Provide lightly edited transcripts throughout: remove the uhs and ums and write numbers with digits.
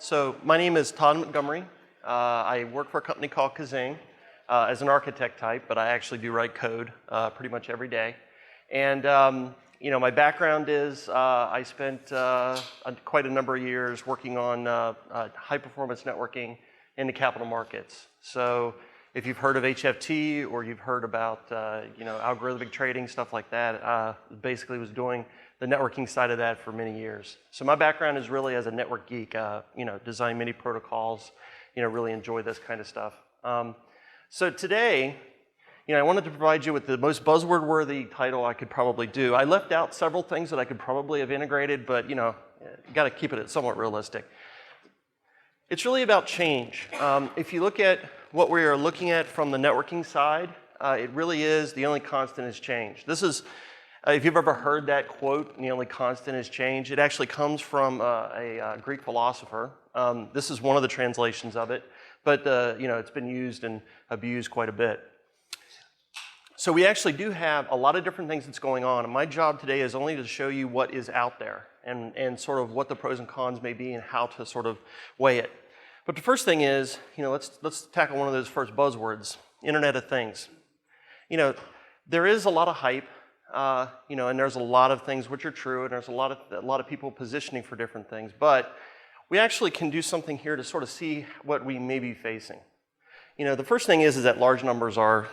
So my name is Todd Montgomery. I work for a company called Kazing as an architect type, but I actually do write code pretty much every day. And my background is I spent quite a number of years working on high performance networking in the capital markets. So if you've heard of HFT or you've heard about algorithmic trading, stuff like that, basically was doing the networking side of that for many years. So my background is really as a network geek, design many protocols, really enjoy this kind of stuff. So today, I wanted to provide you with the most buzzword-worthy title I could probably do. I left out several things that I could probably have integrated, but you got to keep it somewhat realistic. It's really about change. If you look at what we are looking at from the networking side, it really is the only constant is change. This is, if you've ever heard that quote, the only constant is change, it actually comes from a Greek philosopher. This is one of the translations of it, but it's been used and abused quite a bit. So we actually do have a lot of different things that's going on, and my job today is only to show you what is out there and sort of what the pros and cons may be and how to sort of weigh it. But the first thing is, let's tackle one of those first buzzwords, Internet of Things. There is a lot of hype, and there's a lot of things which are true, and there's a lot of people positioning for different things, but we actually can do something here to sort of see what we may be facing. The first thing is that large numbers are,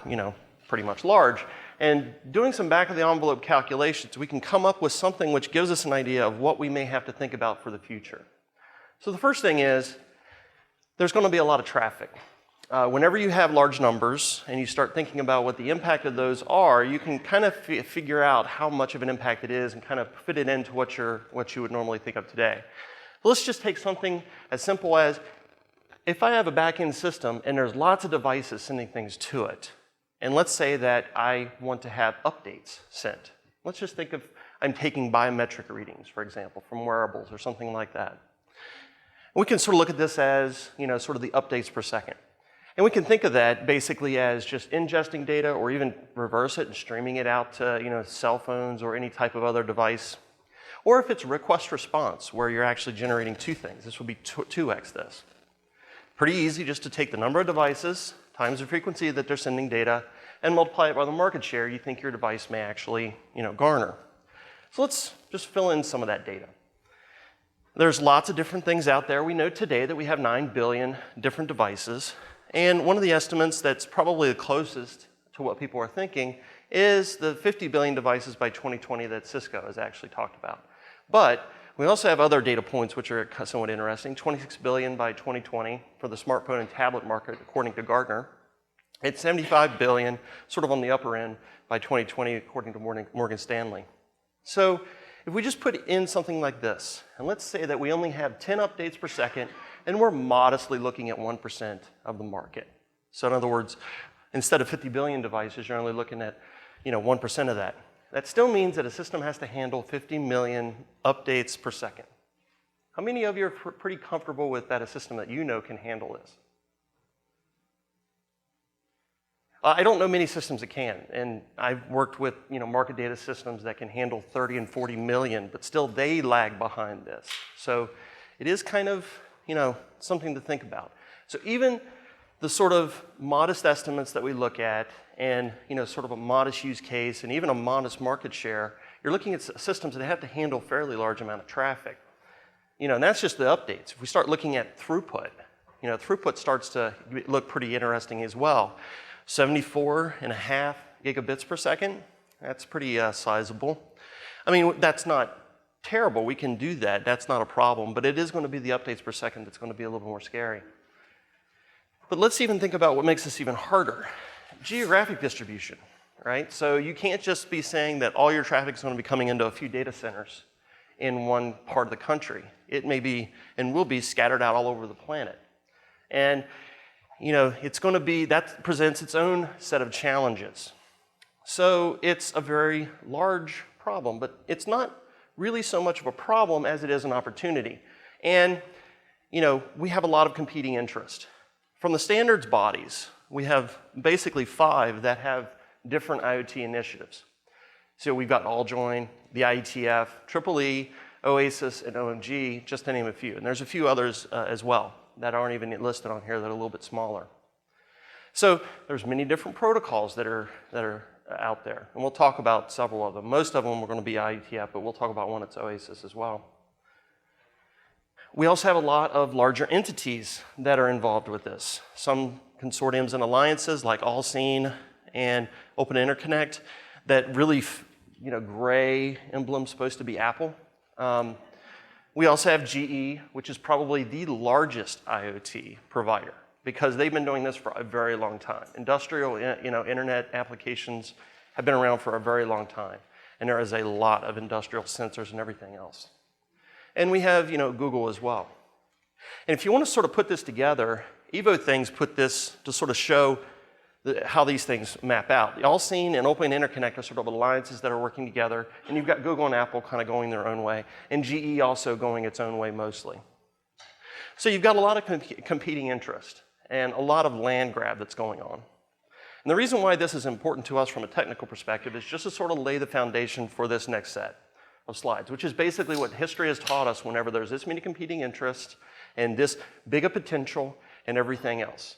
pretty much large, and doing some back of the envelope calculations, we can come up with something which gives us an idea of what we may have to think about for the future. So the first thing is, there's going to be a lot of traffic. Whenever you have large numbers and you start thinking about what the impact of those are, you can kind of figure out how much of an impact it is and kind of fit it into what you would normally think of today. But let's just take something as simple as, if I have a back-end system and there's lots of devices sending things to it, and let's say that I want to have updates sent. Let's just think of I'm taking biometric readings, for example, from wearables or something like that. We can sort of look at this as, sort of the updates per second. And we can think of that basically as just ingesting data or even reverse it and streaming it out to, cell phones or any type of other device. Or if it's request response, where you're actually generating two things. This would be 2x this. Pretty easy just to take the number of devices times the frequency that they're sending data and multiply it by the market share you think your device may actually, garner. So let's just fill in some of that data. There's lots of different things out there. We know today that we have 9 billion different devices. And one of the estimates that's probably the closest to what people are thinking is the 50 billion devices by 2020 that Cisco has actually talked about. But we also have other data points which are somewhat interesting. 26 billion by 2020 for the smartphone and tablet market, according to Gartner. It's 75 billion, sort of on the upper end, by 2020, according to Morgan Stanley. So if we just put in something like this, and let's say that we only have 10 updates per second, and we're modestly looking at 1% of the market. So in other words, instead of 50 billion devices, you're only looking at 1% of that. That still means that a system has to handle 50 million updates per second. How many of you are pretty comfortable with that a system that can handle this? I don't know many systems that can, and I've worked with market data systems that can handle 30 and 40 million, but still they lag behind this. So it is kind of something to think about. So even the sort of modest estimates that we look at and sort of a modest use case and even a modest market share, you're looking at systems that have to handle a fairly large amount of traffic. And that's just the updates. If we start looking at throughput, throughput starts to look pretty interesting as well. 74.5 gigabits per second, that's pretty sizable. I mean, that's not terrible, we can do that, that's not a problem, but it is going to be the updates per second that's going to be a little more scary. But let's even think about what makes this even harder. Geographic distribution, right? So you can't just be saying that all your traffic is going to be coming into a few data centers in one part of the country. It may be and will be scattered out all over the planet. And it's going to be, that presents its own set of challenges. So it's a very large problem, but it's not really so much of a problem as it is an opportunity. And, we have a lot of competing interest. From the standards bodies, we have basically 5 that have different IoT initiatives. So we've got AllJoin, the IETF, EEE, OASIS, and OMG, just to name a few. And there's a few others as well that aren't even listed on here that are a little bit smaller. So there's many different protocols that are out there, and we'll talk about several of them. Most of them are going to be IETF, but we'll talk about one that's OASIS as well. We also have a lot of larger entities that are involved with this. Some consortiums and alliances like AllSeen and Open Interconnect that really, gray emblem's supposed to be Apple. We also have GE, which is probably the largest IoT provider because they've been doing this for a very long time. Industrial, internet applications have been around for a very long time, and there is a lot of industrial sensors and everything else. And we have, Google as well. And if you want to sort of put this together, EvoThings put this to sort of show how these things map out. The AllSeen and Open Interconnect are sort of alliances that are working together, and you've got Google and Apple kind of going their own way, and GE also going its own way mostly. So you've got a lot of competing interest and a lot of land grab that's going on. And the reason why this is important to us from a technical perspective is just to sort of lay the foundation for this next set of slides, which is basically what history has taught us whenever there's this many competing interests and this big a potential and everything else.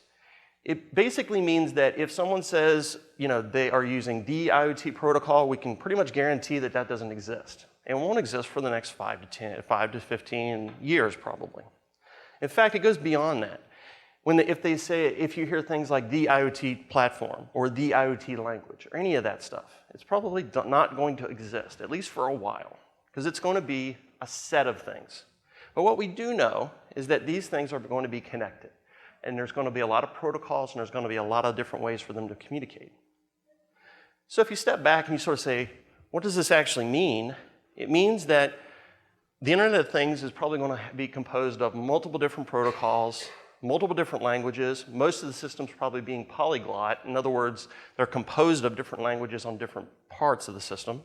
It basically means that if someone says, they are using the IoT protocol, we can pretty much guarantee that that doesn't exist. And won't exist for the next 5 to 15 years probably. In fact, it goes beyond that. If you hear things like the IoT platform or the IoT language or any of that stuff, it's probably not going to exist, at least for a while, because it's going to be a set of things. But what we do know is that these things are going to be connected. And there's going to be a lot of protocols, and there's going to be a lot of different ways for them to communicate. So if you step back and you sort of say, what does this actually mean? It means that the Internet of Things is probably going to be composed of multiple different protocols, multiple different languages, most of the systems probably being polyglot. In other words, they're composed of different languages on different parts of the system.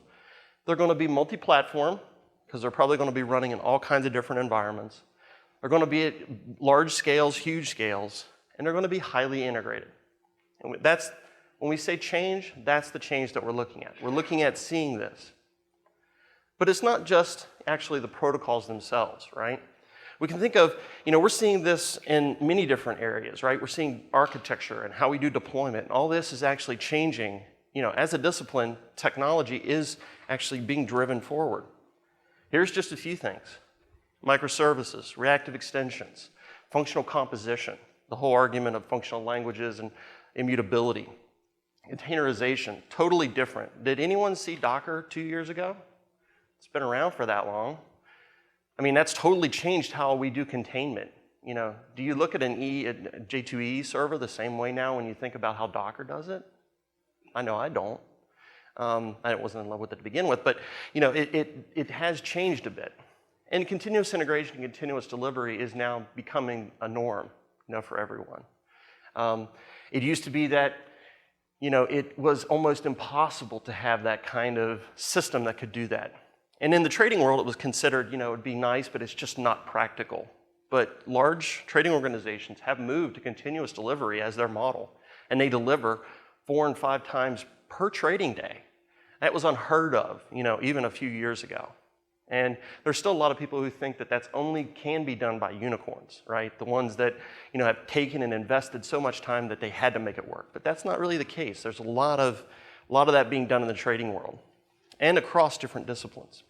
They're going to be multi-platform, because they're probably going to be running in all kinds of different environments. They're going to be at large scales, huge scales, and they're going to be highly integrated. And that's, when we say change, that's the change that we're looking at. We're looking at seeing this. But it's not just actually the protocols themselves, right? We can think of, we're seeing this in many different areas, right? We're seeing architecture and how we do deployment. All this is actually changing. As a discipline, technology is actually being driven forward. Here's just a few things. Microservices, reactive extensions, functional composition, the whole argument of functional languages and immutability. Containerization, totally different. Did anyone see Docker 2 years ago? It's been around for that long. I mean, that's totally changed how we do containment. Do you look at a J2EE server the same way now when you think about how Docker does it? I know I don't. I wasn't in love with it to begin with, but it has changed a bit. And continuous integration and continuous delivery is now becoming a norm, for everyone. It used to be that, it was almost impossible to have that kind of system that could do that. And in the trading world, it was considered, it would be nice, but it's just not practical. But large trading organizations have moved to continuous delivery as their model, and they deliver 4 and 5 times per trading day. That was unheard of, even a few years ago. And there's still a lot of people who think that that's only can be done by unicorns, right? The ones that, have taken and invested so much time that they had to make it work. But that's not really the case. There's a lot of that being done in the trading world and across different disciplines.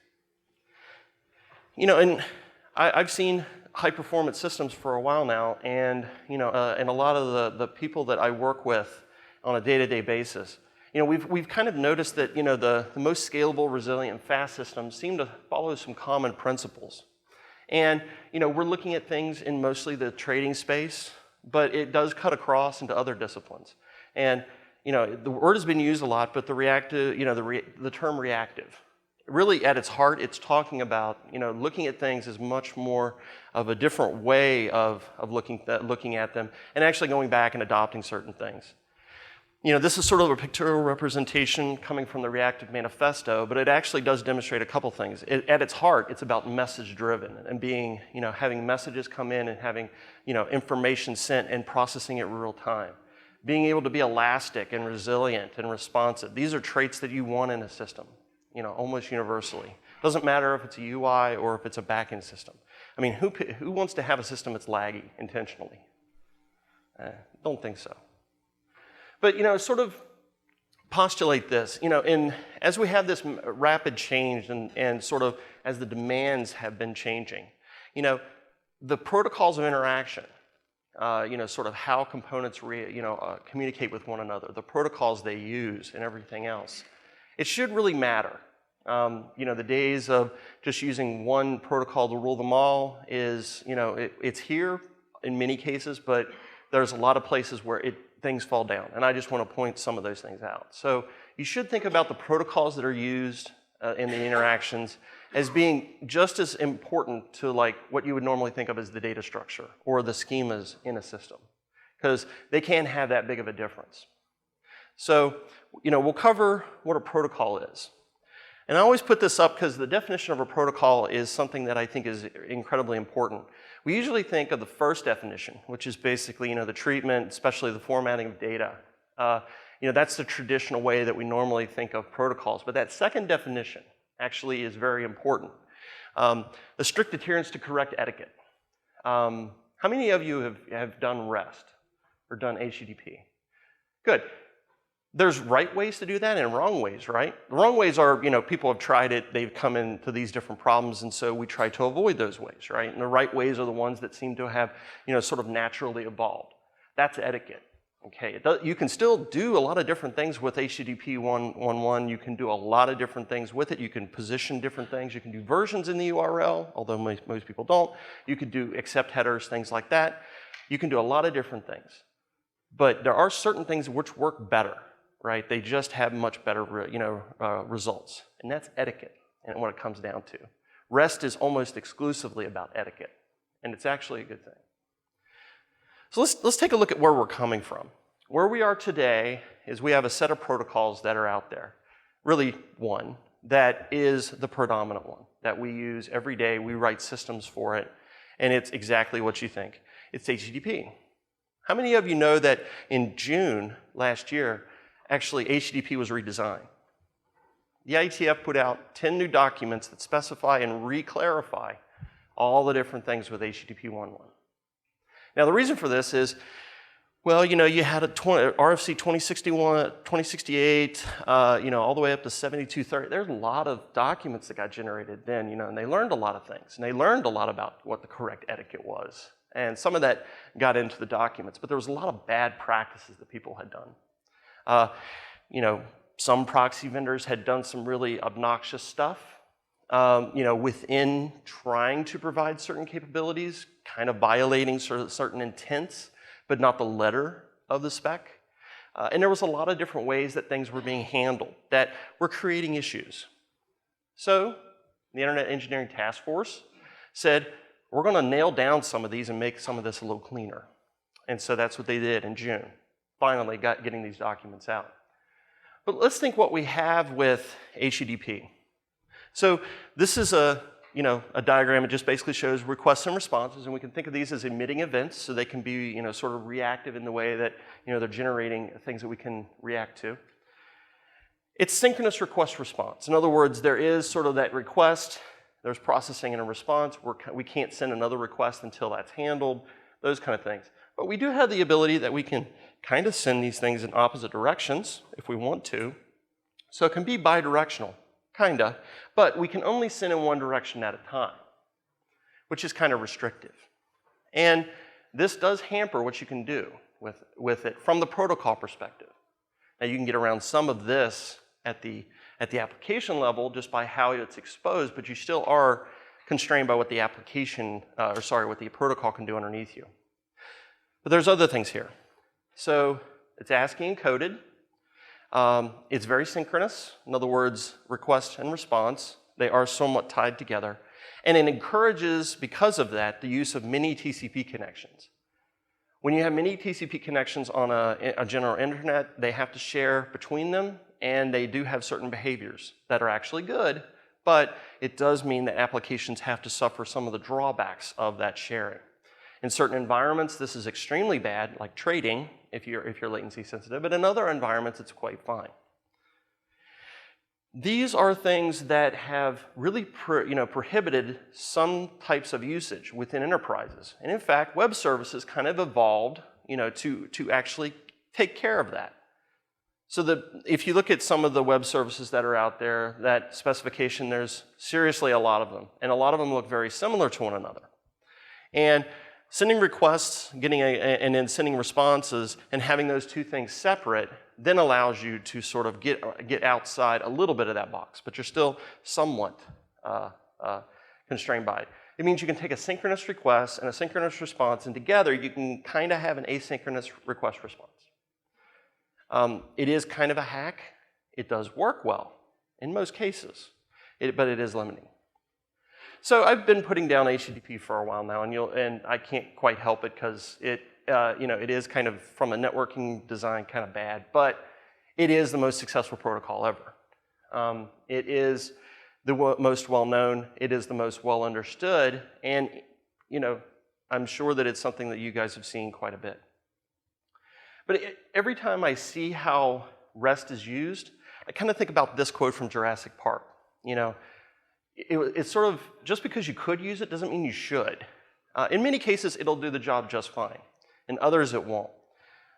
And I've seen high-performance systems for a while now, and, and a lot of the people that I work with on a day-to-day basis, we've kind of noticed that, the most scalable, resilient, fast systems seem to follow some common principles. And, we're looking at things in mostly the trading space, but it does cut across into other disciplines. And, the word has been used a lot, but the reactive, the term reactive. Really, at its heart, it's talking about, looking at things as much more of a different way of looking at them and actually going back and adopting certain things. This is sort of a pictorial representation coming from the Reactive Manifesto, but it actually does demonstrate a couple things. At its heart, it's about message-driven and being, having messages come in and having, information sent and processing it real time. Being able to be elastic and resilient and responsive. These are traits that you want in a system, almost universally. Doesn't matter if it's a UI or if it's a backend system. I mean, who wants to have a system that's laggy intentionally? Don't think so. But, sort of postulate this, as we have this rapid change and sort of as the demands have been changing, the protocols of interaction, sort of how components communicate with one another, the protocols they use and everything else, it should really matter. The days of just using one protocol to rule them all is, it's here in many cases, but there's a lot of places where things fall down. And I just want to point some of those things out. So you should think about the protocols that are used in the interactions as being just as important to like what you would normally think of as the data structure or the schemas in a system, because they can have that big of a difference. So, we'll cover what a protocol is. And I always put this up because the definition of a protocol is something that I think is incredibly important. We usually think of the first definition, which is basically, the treatment, especially the formatting of data. That's the traditional way that we normally think of protocols. But that second definition actually is very important. The strict adherence to correct etiquette. How many of you have done REST or done HTTP? Good. There's right ways to do that and wrong ways, right? The wrong ways are, people have tried it, they've come into these different problems, and so we try to avoid those ways, right? And the right ways are the ones that seem to have, sort of naturally evolved. That's etiquette, okay? You can still do a lot of different things with HTTP 1.1. You can do a lot of different things with it. You can position different things. You can do versions in the URL, although most people don't. You could do accept headers, things like that. You can do a lot of different things. But there are certain things which work better. Right? They just have much better, results. And that's etiquette, and what it comes down to. REST is almost exclusively about etiquette, and it's actually a good thing. So let's take a look at where we're coming from. Where we are today is we have a set of protocols that are out there. Really one that is the predominant one that we use every day. We write systems for it, and it's exactly what you think. It's HTTP. How many of you know that in June last year, actually, HTTP was redesigned? The IETF put out 10 new documents that specify and re-clarify all the different things with HTTP 1.1. Now, the reason for this is, well, you had a RFC 2061, 2068, all the way up to 7230. There's a lot of documents that got generated then, and they learned a lot of things. And they learned a lot about what the correct etiquette was. And some of that got into the documents, but there was a lot of bad practices that people had done. Some proxy vendors had done some really obnoxious stuff, within trying to provide certain capabilities, kind of violating certain intents, but not the letter of the spec. And there was a lot of different ways that things were being handled that were creating issues. So the Internet Engineering Task Force said, we're going to nail down some of these and make some of this a little cleaner. And so that's what they did in June. Finally getting these documents out. But let's think what we have with HTTP. So this is a diagram. It just basically shows requests and responses, and we can think of these as emitting events, so they can be, sort of reactive in the way that, they're generating things that we can react to. It's synchronous request response. In other words, there is sort of that request, there's processing and a response. We can't send another request until that's handled, those kind of things. But we do have the ability that we can kind of send these things in opposite directions if we want to. So it can be bidirectional, kind of, but we can only send in one direction at a time, which is kind of restrictive. And this does hamper what you can do with it from the protocol perspective. Now you can get around some of this at the application level just by how it's exposed, but you still are constrained by what the application, what the protocol can do underneath you. But there's other things here. So it's ASCII encoded. It's very synchronous. In other words, request and response, they are somewhat tied together. And it encourages, because of that, the use of many TCP connections. When you have many TCP connections on a general internet, they have to share between them, and they do have certain behaviors that are actually good, but it does mean that applications have to suffer some of the drawbacks of that sharing. In certain environments, this is extremely bad, like trading, if you're latency sensitive, but in other environments, it's quite fine. These are things that have really prohibited some types of usage within enterprises. And in fact, web services kind of evolved to actually take care of that. So if you look at some of the web services that are out there, that specification, there's seriously a lot of them. And a lot of them look very similar to one another. And sending requests, and then sending responses, and having those two things separate then allows you to sort of get outside a little bit of that box, but you're still somewhat constrained by it. It means you can take a synchronous request and a synchronous response, and together you can kind of have an asynchronous request response. It is kind of a hack. It does work well in most cases, but it is limiting. So I've been putting down HTTP for a while now, and I can't quite help it because it is kind of, from a networking design, kind of bad, but it is the most successful protocol ever. It is the most well-known, it is the most well-understood, and I'm sure that it's something that you guys have seen quite a bit. But every time I see how REST is used, I kind of think about this quote from Jurassic Park. It's sort of, just because you could use it doesn't mean you should. In many cases, it'll do the job just fine. In others, it won't.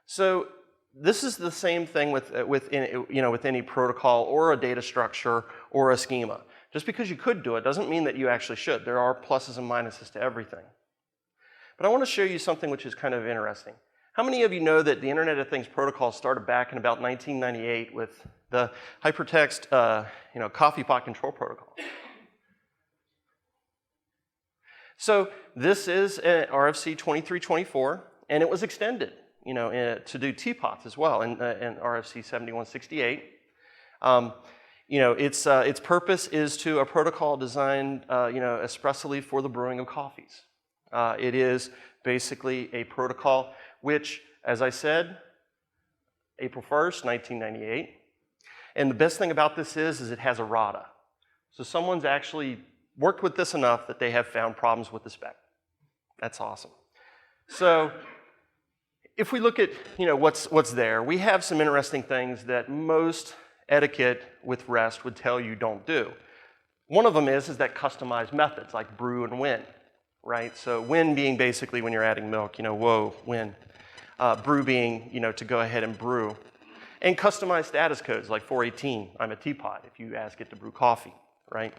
So this is the same thing with any protocol or a data structure or a schema. Just because you could do it doesn't mean that you actually should. There are pluses and minuses to everything. But I want to show you something which is kind of interesting. How many of you know that the Internet of Things protocol started back in about 1998 with the hypertext coffee pot control protocol? So this is an RFC 2324, and it was extended, to do teapots as well in RFC 7168. Its purpose is to a protocol designed, expressly for the brewing of coffees. It is basically a protocol which, as I said, April 1st, 1998. And the best thing about this is it has errata. So someone's actually worked with this enough that they have found problems with the spec. That's awesome. So if we look at what's there, we have some interesting things that most etiquette with REST would tell you don't do. One of them is that customized methods like brew and win, right? So win being basically when you're adding milk, whoa, win. Brew being, to go ahead and brew. And customized status codes like 418, I'm a teapot, if you ask it to brew coffee, right?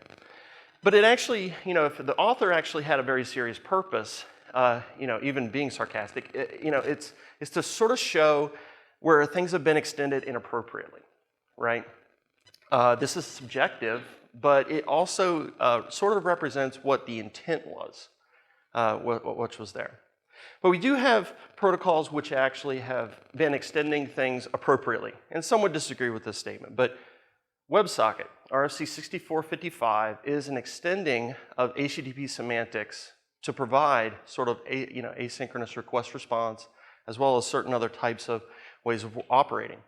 But it actually, if the author actually had a very serious purpose, even being sarcastic, it's to sort of show where things have been extended inappropriately, right? This is subjective, but it also sort of represents what the intent was, which was there. But we do have protocols which actually have been extending things appropriately, and some would disagree with this statement, but WebSocket RFC 6455 is an extending of HTTP semantics to provide sort of asynchronous request response, as well as certain other types of ways of operating.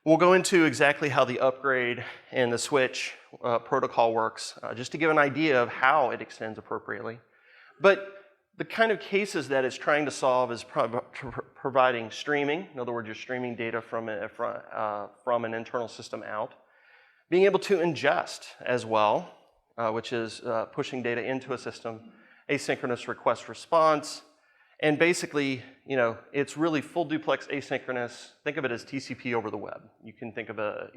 We'll go into exactly how the upgrade and the switch protocol works, just to give an idea of how it extends appropriately. But the kind of cases that it's trying to solve is providing streaming. In other words, you're streaming data from an internal system out. Being able to ingest as well, which is pushing data into a system, asynchronous request response, and basically, it's really full duplex asynchronous. Think of it as TCP over the web. You can think of it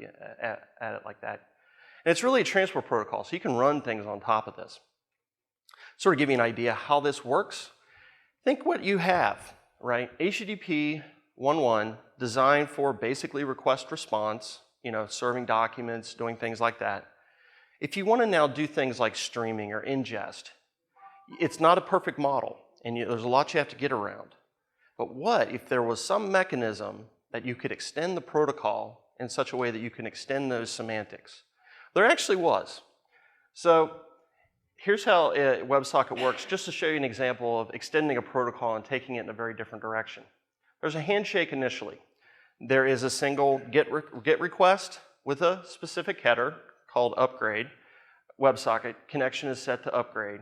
like that. And it's really a transport protocol, so you can run things on top of this. Sort of give you an idea how this works. Think what you have, right? HTTP 1.1 designed for basically request response, serving documents, doing things like that. If you want to now do things like streaming or ingest, it's not a perfect model, and there's a lot you have to get around. But what if there was some mechanism that you could extend the protocol in such a way that you can extend those semantics? There actually was. So here's how WebSocket works, just to show you an example of extending a protocol and taking it in a very different direction. There's a handshake initially. There is a single GET request with a specific header called upgrade. WebSocket connection is set to upgrade.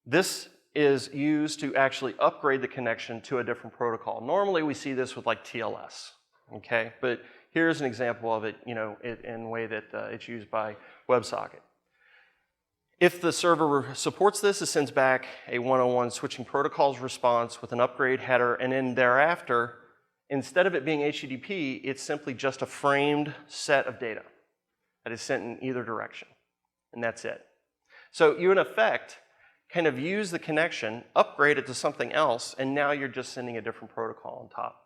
This is used to actually upgrade the connection to a different protocol. Normally we see this with like TLS, okay? But here's an example of it, in a way that it's used by WebSocket. If the server supports this, it sends back a 101 switching protocols response with an upgrade header, and then thereafter, instead of it being HTTP, it's simply just a framed set of data that is sent in either direction, and that's it. So you, in effect, kind of use the connection, upgrade it to something else, and now you're just sending a different protocol on top.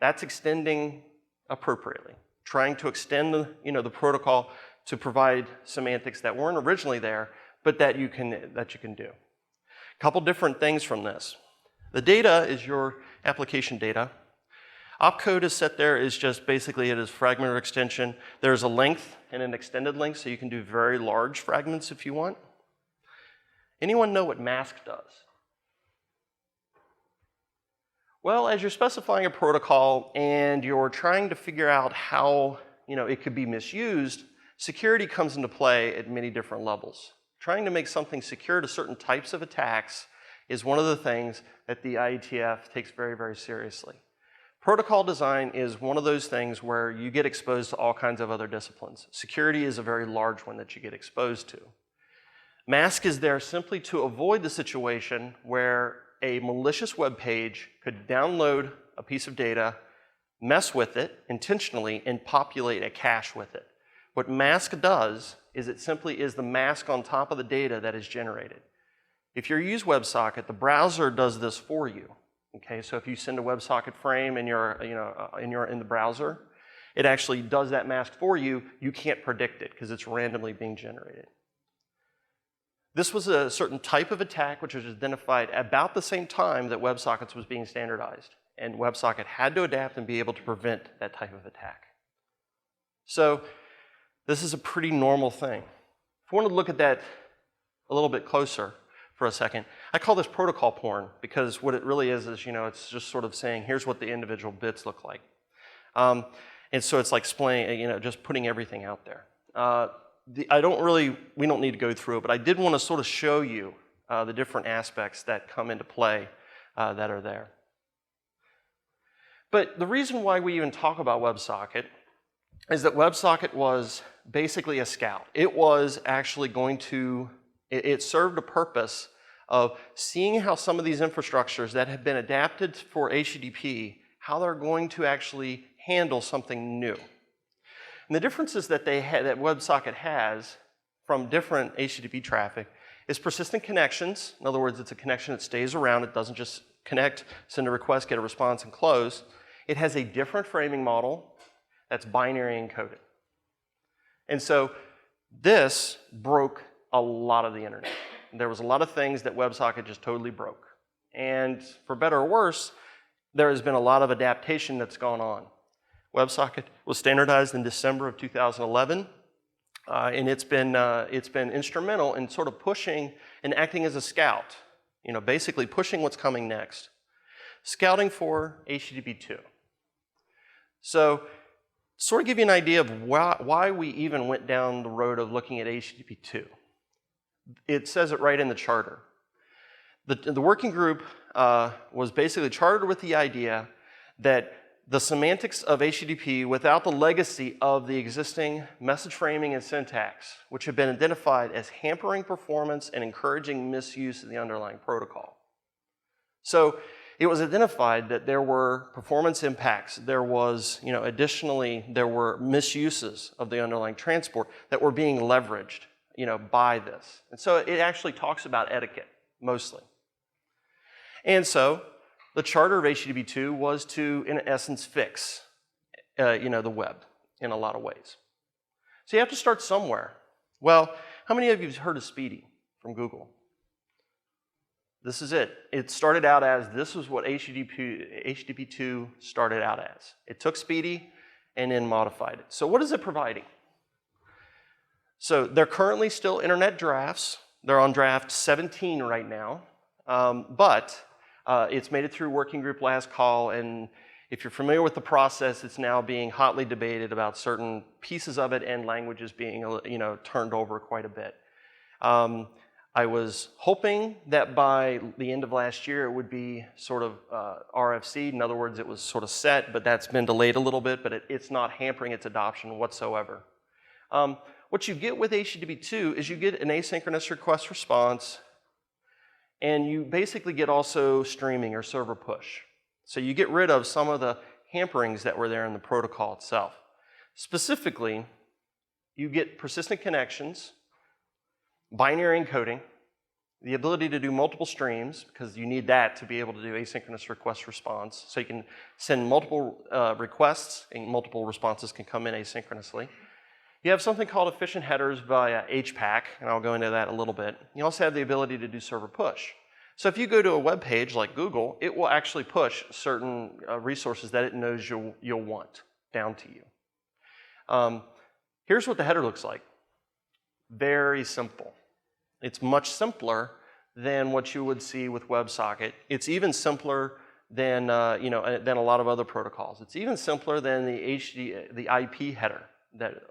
That's extending appropriately, trying to extend the protocol to provide semantics that weren't originally there, but that you can do. A couple different things from this. The data is your application data. Opcode is set there is just basically it is fragment or extension. There's a length and an extended length, so you can do very large fragments if you want. Anyone know what mask does? Well, as you're specifying a protocol and you're trying to figure out how it could be misused, security comes into play at many different levels. Trying to make something secure to certain types of attacks is one of the things that the IETF takes very, very seriously. Protocol design is one of those things where you get exposed to all kinds of other disciplines. Security is a very large one that you get exposed to. Mask is there simply to avoid the situation where a malicious web page could download a piece of data, mess with it intentionally, and populate a cache with it. What mask does is it simply is the mask on top of the data that is generated. If you use WebSocket, the browser does this for you. Okay, so if you send a WebSocket frame and you're in the browser, it actually does that mask for you. You can't predict it because it's randomly being generated. This was a certain type of attack which was identified about the same time that WebSockets was being standardized, and WebSocket had to adapt and be able to prevent that type of attack. So this is a pretty normal thing. If you want to look at that a little bit closer for a second, I call this protocol porn because what it really is it's just sort of saying, here's what the individual bits look like. And so it's like just putting everything out there. We don't need to go through it, but I did want to sort of show you the different aspects that come into play that are there. But the reason why we even talk about WebSocket is that WebSocket was basically a scout. It was actually it served a purpose of seeing how some of these infrastructures that have been adapted for HTTP, how they're going to actually handle something new. And the differences that that WebSocket has from different HTTP traffic is persistent connections. In other words, it's a connection that stays around. It doesn't just connect, send a request, get a response, and close. It has a different framing model that's binary encoded. And so this broke a lot of the internet. There was a lot of things that WebSocket just totally broke. And for better or worse, there has been a lot of adaptation that's gone on. WebSocket was standardized in December of 2011, and it's been instrumental in sort of pushing and acting as a scout, basically pushing what's coming next. Scouting for HTTP 2. So, sort of give you an idea of why we even went down the road of looking at HTTP 2. It says it right in the charter. The working group was basically chartered with the idea that the semantics of HTTP without the legacy of the existing message framing and syntax, which have been identified as hampering performance and encouraging misuse of the underlying protocol. So it was identified that there were performance impacts. There was, additionally, there were misuses of the underlying transport that were being leveraged, by this. And so it actually talks about etiquette, mostly. And so the charter of HTTP 2 was to, in essence, fix, the web in a lot of ways. So you have to start somewhere. Well, how many of you have heard of SPDY from Google? This is it. It started out as, this was what HTTP 2 started out as. It took SPDY and then modified it. So what is it providing? So they're currently still internet drafts. They're on draft 17 right now, but it's made it through working group last call, and if you're familiar with the process, it's now being hotly debated about certain pieces of it and languages being, turned over quite a bit. I was hoping that by the end of last year it would be sort of RFC. In other words, it was sort of set, but that's been delayed a little bit, but it's not hampering its adoption whatsoever. What you get with HTTP2 is you get an asynchronous request response, and you basically get also streaming or server push. So you get rid of some of the hamperings that were there in the protocol itself. Specifically, you get persistent connections, binary encoding, the ability to do multiple streams, because you need that to be able to do asynchronous request response. So you can send multiple requests and multiple responses can come in asynchronously. You have something called efficient headers via HPAC, and I'll go into that a little bit. You also have the ability to do server push. So if you go to a web page like Google, it will actually push certain resources that it knows you'll want down to you. Here's what the header looks like. Very simple. It's much simpler than what you would see with WebSocket. It's even simpler than than a lot of other protocols. It's even simpler than the IP header that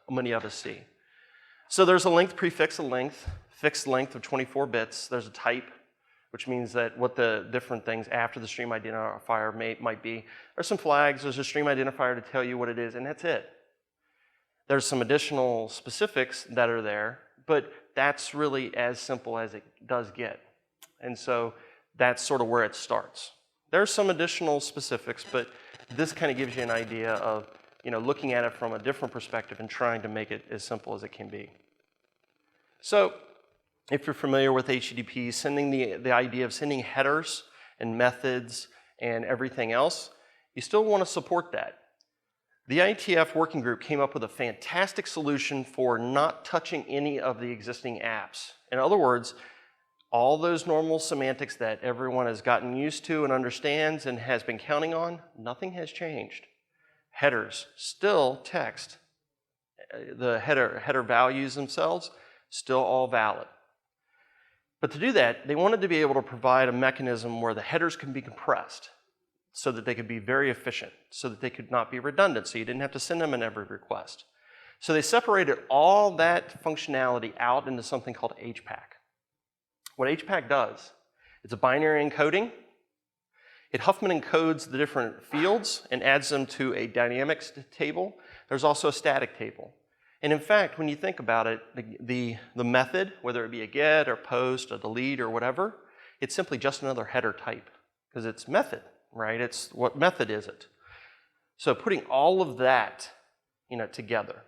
many of us see. So there's a length prefix, fixed length of 24 bits. There's a type, which means that what the different things after the stream identifier might be. There's some flags, there's a stream identifier to tell you what it is, and that's it. There's some additional specifics that are there, but that's really as simple as it does get. And so that's sort of where it starts. There's some additional specifics, but this kind of gives you an idea of looking at it from a different perspective and trying to make it as simple as it can be. So if you're familiar with HTTP, sending the idea of sending headers and methods and everything else, you still want to support that. The IETF working group came up with a fantastic solution for not touching any of the existing apps. In other words, all those normal semantics that everyone has gotten used to and understands and has been counting on, nothing has changed. Headers, still text. The header values themselves, still all valid. But to do that, they wanted to be able to provide a mechanism where the headers can be compressed so that they could be very efficient, so that they could not be redundant, so you didn't have to send them in every request. So they separated all that functionality out into something called HPAC. What HPAC does, it's a binary encoding. It Huffman encodes the different fields and adds them to a dynamics table. There's also a static table. And in fact, when you think about it, the method, whether it be a get or post or delete or whatever, it's simply just another header type because it's method, right? It's what method is it? So putting all of that, together.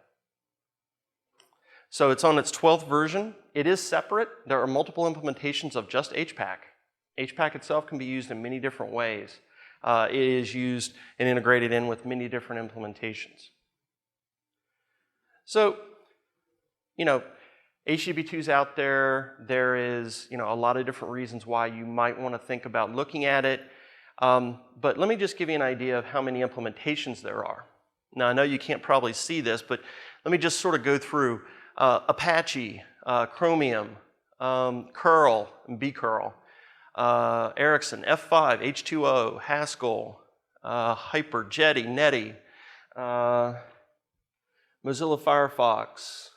So it's on its 12th version. It is separate. There are multiple implementations of just HPAC. HPAC itself can be used in many different ways. It is used and integrated in with many different implementations. So, HTTP2's out there. There is, a lot of different reasons why you might want to think about looking at it. But let me just give you an idea of how many implementations there are. Now, I know you can't probably see this, but let me just sort of go through Apache, Chromium, curl, and bcurl, Ericsson, F5, H2O, Haskell, Hyper, Jetty, Netty, Mozilla Firefox,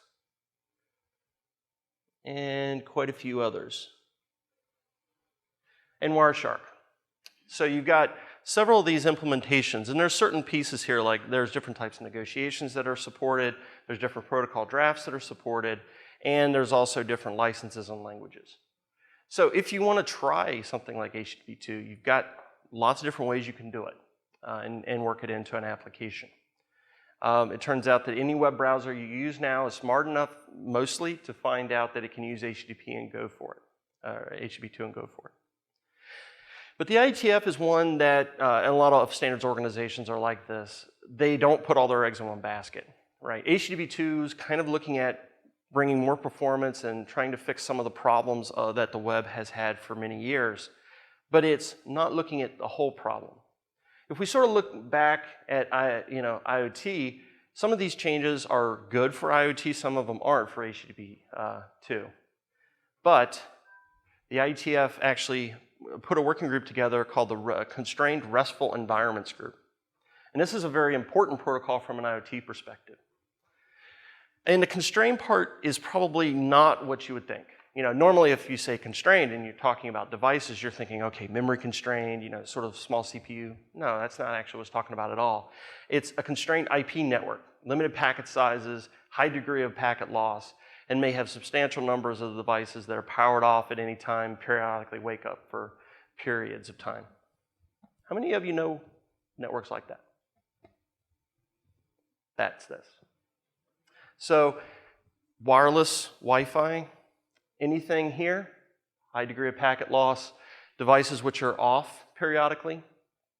and quite a few others, and Wireshark. So you've got several of these implementations, and there's certain pieces here, like there's different types of negotiations that are supported, there's different protocol drafts that are supported, and there's also different licenses and languages. So if you want to try something like HTTP2, you've got lots of different ways you can do it and work it into an application. It turns out that any web browser you use now is smart enough, mostly, to find out that it can use HTTP and go for it, or HTTP2 and go for it. But the IETF is one that, and a lot of standards organizations are like this. They don't put all their eggs in one basket, right? HTTP2 is kind of looking at bringing more performance and trying to fix some of the problems that the web has had for many years. But it's not looking at the whole problem. If we sort of look back at IoT, some of these changes are good for IoT, some of them aren't for HTTP2. But the IETF actually put a working group together called the Constrained RESTful Environments Group. And this is a very important protocol from an IoT perspective. And the constrained part is probably not what you would think. Normally if you say constrained and you're talking about devices, you're thinking, okay, memory constrained, sort of small CPU. No, that's not actually what it's talking about at all. It's a constrained IP network, limited packet sizes, high degree of packet loss, and may have substantial numbers of devices that are powered off at any time, periodically wake up for periods of time. How many of you know networks like that? That's this. So wireless Wi-Fi, anything here, high degree of packet loss, devices which are off periodically,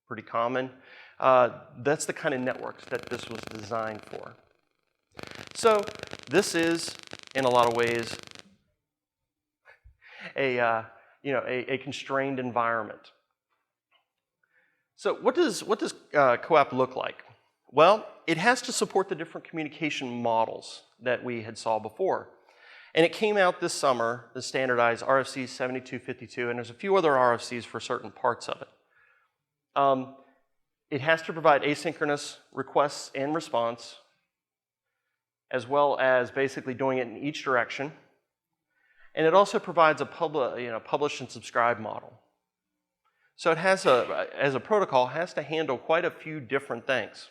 pretty common. That's the kind of networks that this was designed for. So this is, in a lot of ways, a constrained environment. So what does CoAP look like? Well, it has to support the different communication models that we had saw before. And it came out this summer, the standardized RFC 7252, and there's a few other RFCs for certain parts of it. It has to provide asynchronous requests and response, as well as basically doing it in each direction. And it also provides a publish and subscribe model. So it has as a protocol, has to handle quite a few different things.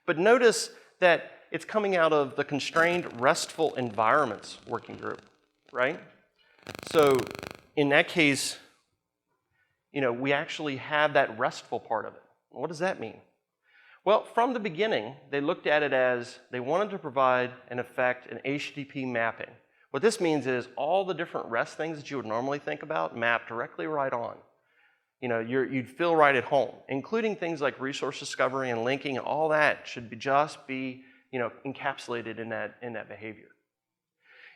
But notice that it's coming out of the Constrained RESTful Environments Working Group, right? So in that case, we actually have that RESTful part of it. What does that mean? Well, from the beginning, they looked at it as they wanted to provide, in effect, an HTTP mapping. What this means is all the different REST things that you would normally think about map directly right on. You'd feel right at home, including things like resource discovery and linking, and all that should just be encapsulated in that behavior.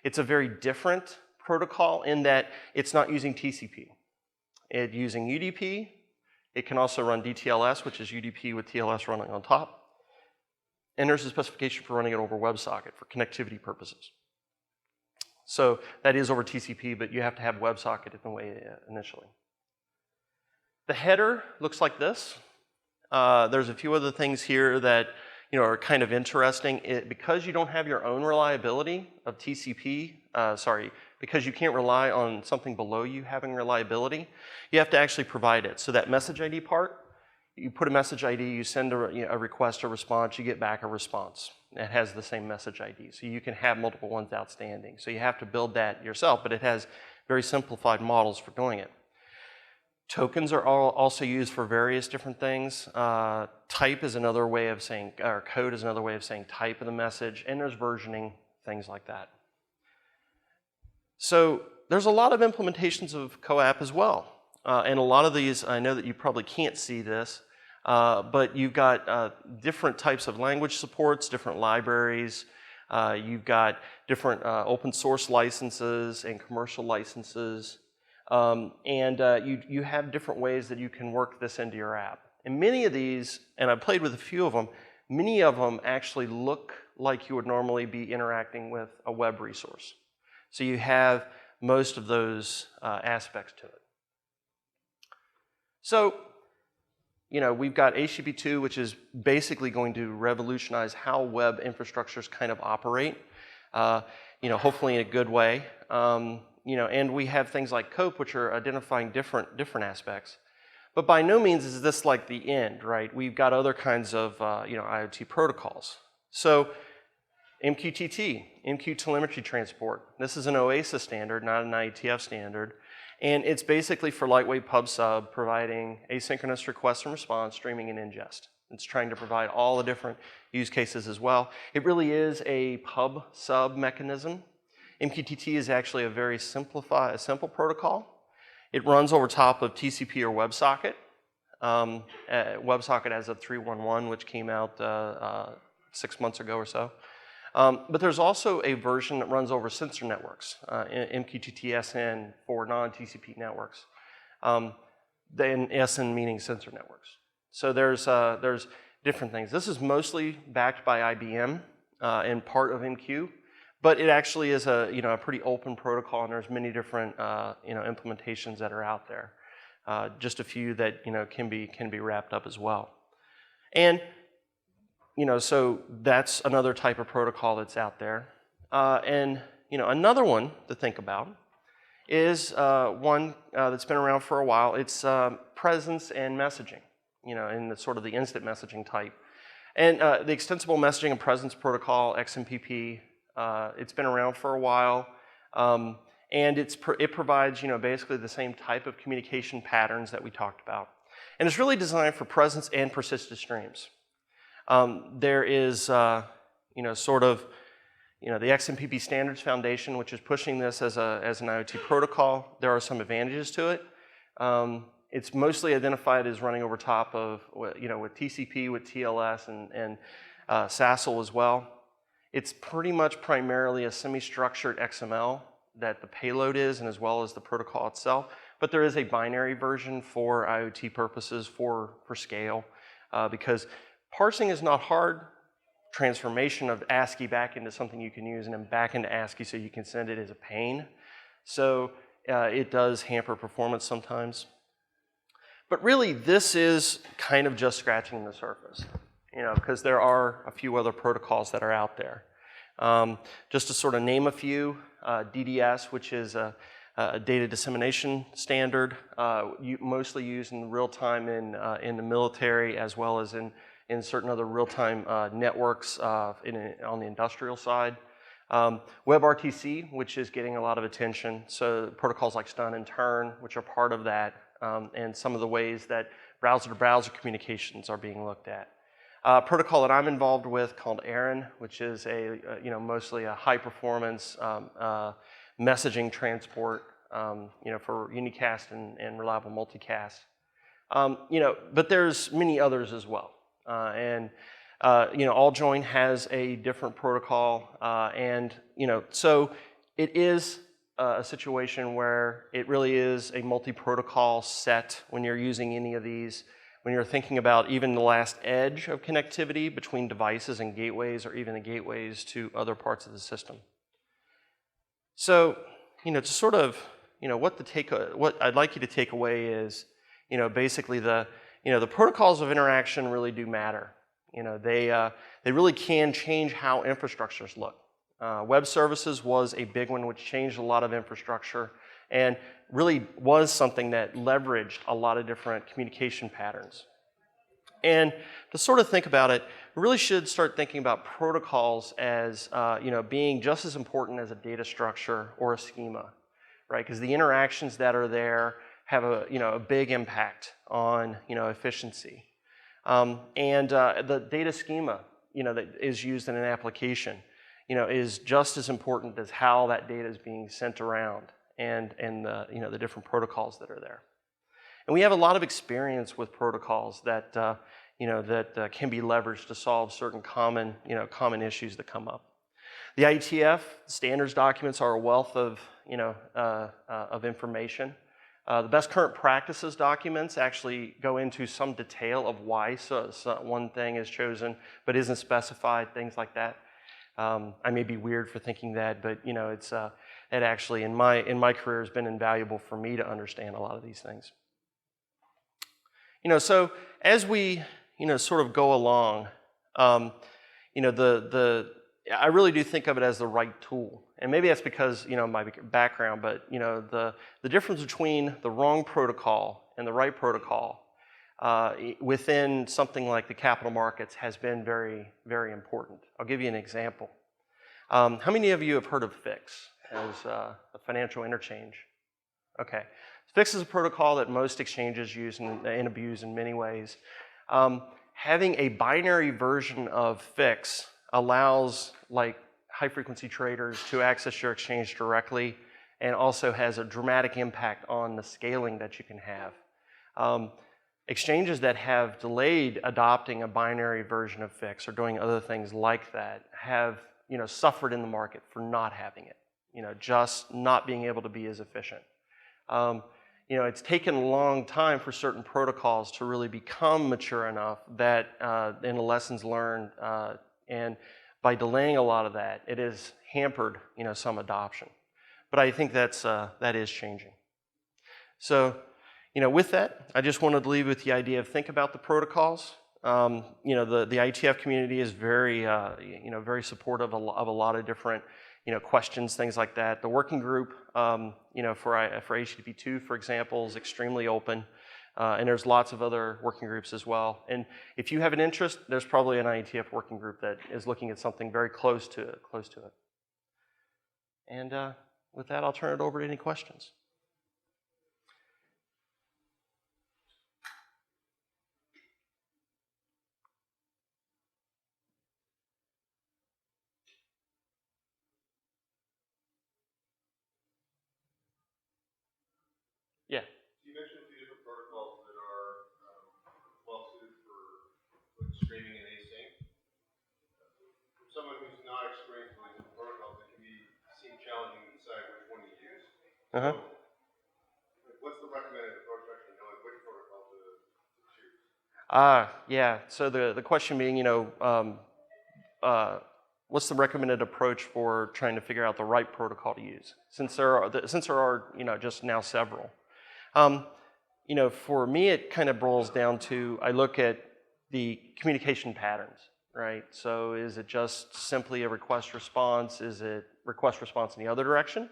It's a very different protocol in that it's not using TCP. It's using UDP. It can also run DTLS, which is UDP with TLS running on top. And there's a specification for running it over WebSocket for connectivity purposes. So that is over TCP, but you have to have WebSocket in the way initially. The header looks like this. There's a few other things here that are kind of interesting. Because you don't have your own reliability of TCP, because you can't rely on something below you having reliability, you have to actually provide it. So that message ID part, you put a message ID, you send a request or response, you get back a response. It has the same message ID, so you can have multiple ones outstanding. So you have to build that yourself, but it has very simplified models for doing it. Tokens are also used for various different things. Type is another way of saying, or code is another way of saying type of the message, and there's versioning, things like that. So there's a lot of implementations of CoAP as well. And a lot of these, I know that you probably can't see this, but you've got different types of language supports, different libraries. You've got different open source licenses and commercial licenses. You have different ways that you can work this into your app. And many of these, and I've played with a few of them, many of them actually look like you would normally be interacting with a web resource. So you have most of those aspects to it. So, we've got HTTP2, which is basically going to revolutionize how web infrastructures kind of operate, hopefully in a good way. And we have things like CoAP, which are identifying different aspects. But by no means is this like the end, right? We've got other kinds of IoT protocols. So MQTT, MQ Telemetry Transport. This is an OASIS standard, not an IETF standard. And it's basically for lightweight pub sub, providing asynchronous request and response, streaming and ingest. It's trying to provide all the different use cases as well. It really is a pub sub mechanism. MQTT is actually a very simple protocol. It runs over top of TCP or WebSocket. WebSocket as of 3.1.1, which came out 6 months ago or so. But there's also a version that runs over sensor networks, MQTT SN for non-TCP networks. Then SN meaning sensor networks. So there's different things. This is mostly backed by IBM and part of MQ, but it actually is a pretty open protocol, and there's many different implementations that are out there. Just a few that can be wrapped up as well. And so that's another type of protocol that's out there. And another one to think about is one that's been around for a while. It's presence and messaging, in the sort of the instant messaging type. And the Extensible Messaging and Presence Protocol, XMPP, it's been around for a while. And it provides, basically the same type of communication patterns that we talked about. And it's really designed for presence and persistent streams. There is, sort of, the XMPP Standards Foundation, which is pushing this as an IoT protocol. There are some advantages to it. It's mostly identified as running over top of, with TCP, with TLS, and SASL as well. It's pretty much primarily a semi-structured XML that the payload is, and as well as the protocol itself. But there is a binary version for IoT purposes for scale, because parsing is not hard. Transformation of ASCII back into something you can use and then back into ASCII so you can send it is a pain. So it does hamper performance sometimes. But really, this is kind of just scratching the surface, because there are a few other protocols that are out there. Just to sort of name a few, DDS, which is a data dissemination standard, mostly used in real time in the military, as well as in certain other real-time networks on the industrial side. WebRTC, which is getting a lot of attention. So protocols like stun and turn, which are part of that, and some of the ways that browser-to-browser communications are being looked at. A protocol that I'm involved with called AARON, which is mostly a high-performance messaging transport, for unicast and reliable multicast. But there's many others as well. AllJoin has a different protocol, so it is a situation where it really is a multi-protocol set when you're using any of these, when you're thinking about even the last edge of connectivity between devices and gateways, or even the gateways to other parts of the system. So, to sort of, what I'd like you to take away is, basically the protocols of interaction really do matter. They really can change how infrastructures look. Web services was a big one, which changed a lot of infrastructure and really was something that leveraged a lot of different communication patterns. And to sort of think about it, we really should start thinking about protocols as being just as important as a data structure or a schema, right? Because the interactions that are there have a big impact on efficiency, and the data schema that is used in an application is just as important as how that data is being sent around, and the different protocols that are there. And we have a lot of experience with protocols that can be leveraged to solve certain common issues that come up. The IETF standards documents are a wealth of information. The best current practices documents actually go into some detail of why one thing is chosen but isn't specified, things like that. I may be weird for thinking that, but it actually in my career has been invaluable for me to understand a lot of these things. So as we sort of go along, I really do think of it as the right tool. And maybe that's because, my background, but, the difference between the wrong protocol and the right protocol within something like the capital markets has been very, very important. I'll give you an example. How many of you have heard of FIX as a financial interchange? Okay. FIX is a protocol that most exchanges use and abuse in many ways. Having a binary version of FIX allows high-frequency traders to access your exchange directly, and also has a dramatic impact on the scaling that you can have. Exchanges that have delayed adopting a binary version of FIX or doing other things like that have suffered in the market for not having it, just not being able to be as efficient. It's taken a long time for certain protocols to really become mature enough that in the lessons learned, and by delaying a lot of that, it has hampered some adoption. But I think that is changing. So with that, I just wanted to leave with the idea of think about the protocols. The IETF community is very very supportive of a lot of different questions, things like that. The working group, for HTTP2, for example, is extremely open, and there's lots of other working groups as well. And if you have an interest, there's probably an IETF working group that is looking at something very close to it. And with that, I'll turn it over to any questions. Yeah. You mentioned a few different protocols that are well suited for streaming and async. For someone who's not experienced with these protocols, it can seem challenging to decide which one to use. So, what's the recommended approach to actually knowing which protocol to choose? Yeah. So the question being, what's the recommended approach for trying to figure out the right protocol to use? Since there are just now several. For me, it kind of boils down to, I look at the communication patterns, right? So is it just simply a request response? Is it request response in the other direction?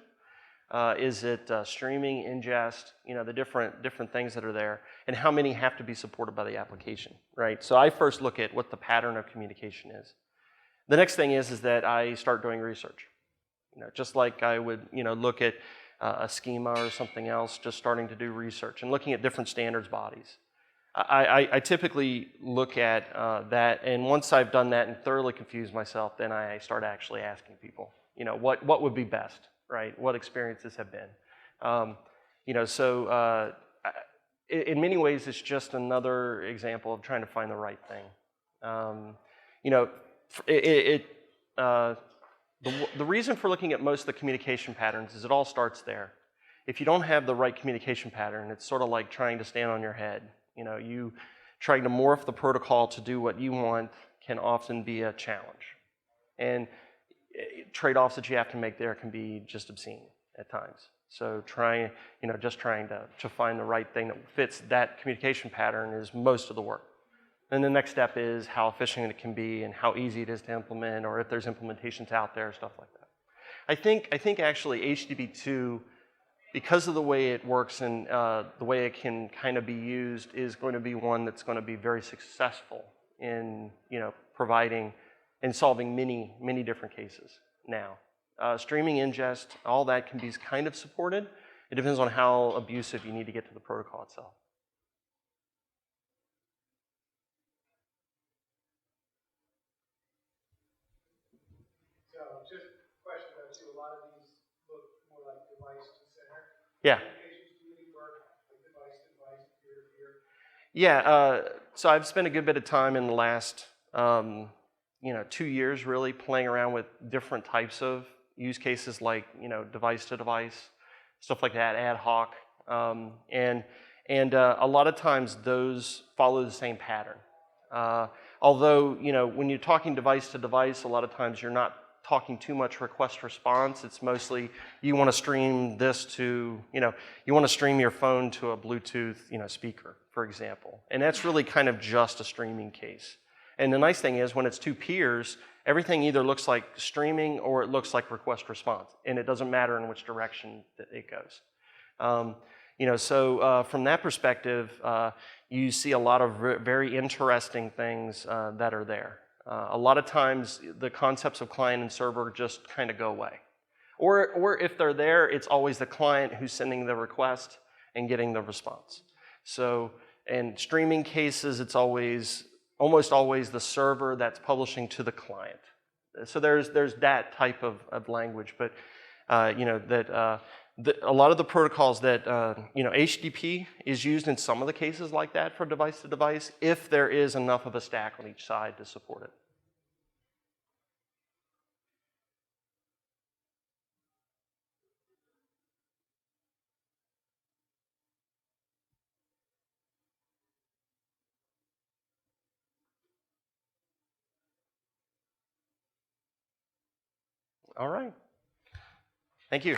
Is it streaming, ingest, the different things that are there, and how many have to be supported by the application, right? So I first look at what the pattern of communication is. The next thing is that I start doing research. Just like I would, look at a schema or something else, just starting to do research and looking at different standards bodies. I typically look at that, and once I've done that and thoroughly confused myself, then I start actually asking people, what would be best, right? What experiences have been. In many ways, it's just another example of trying to find the right thing. The reason for looking at most of the communication patterns is it all starts there. If you don't have the right communication pattern, it's sort of like trying to stand on your head. You trying to morph the protocol to do what you want can often be a challenge. And trade-offs that you have to make there can be just obscene at times. So just trying to find the right thing that fits that communication pattern is most of the work. And the next step is how efficient it can be and how easy it is to implement, or if there's implementations out there, stuff like that. I think actually HTTP2, because of the way it works and the way it can kind of be used, is going to be one that's going to be very successful in providing and solving many different cases now. Streaming, ingest, all that can be kind of supported. It depends on how abusive you need to get to the protocol itself. Just a question about too, a lot of these look more like device to center. Yeah. Applications do really work like device to device, peer to peer. Yeah, so I've spent a good bit of time in the last 2 years really playing around with different types of use cases like device to device, stuff like that, ad hoc, and a lot of times those follow the same pattern. Although when you're talking device to device, a lot of times you're not talking too much request response. It's mostly you want to stream this to, you want to stream your phone to a Bluetooth, speaker, for example. And that's really kind of just a streaming case. And the nice thing is when it's two peers, everything either looks like streaming or it looks like request response. And it doesn't matter in which direction that it goes. From that perspective, you see a lot of very interesting things that are there. A lot of times the concepts of client and server just kind of go away. Or if they're there, it's always the client who's sending the request and getting the response. So in streaming cases, it's almost always the server that's publishing to the client. So there's that type of language, but a lot of the protocols that, HTTP is used in some of the cases like that for device to device if there is enough of a stack on each side to support it. All right. Thank you.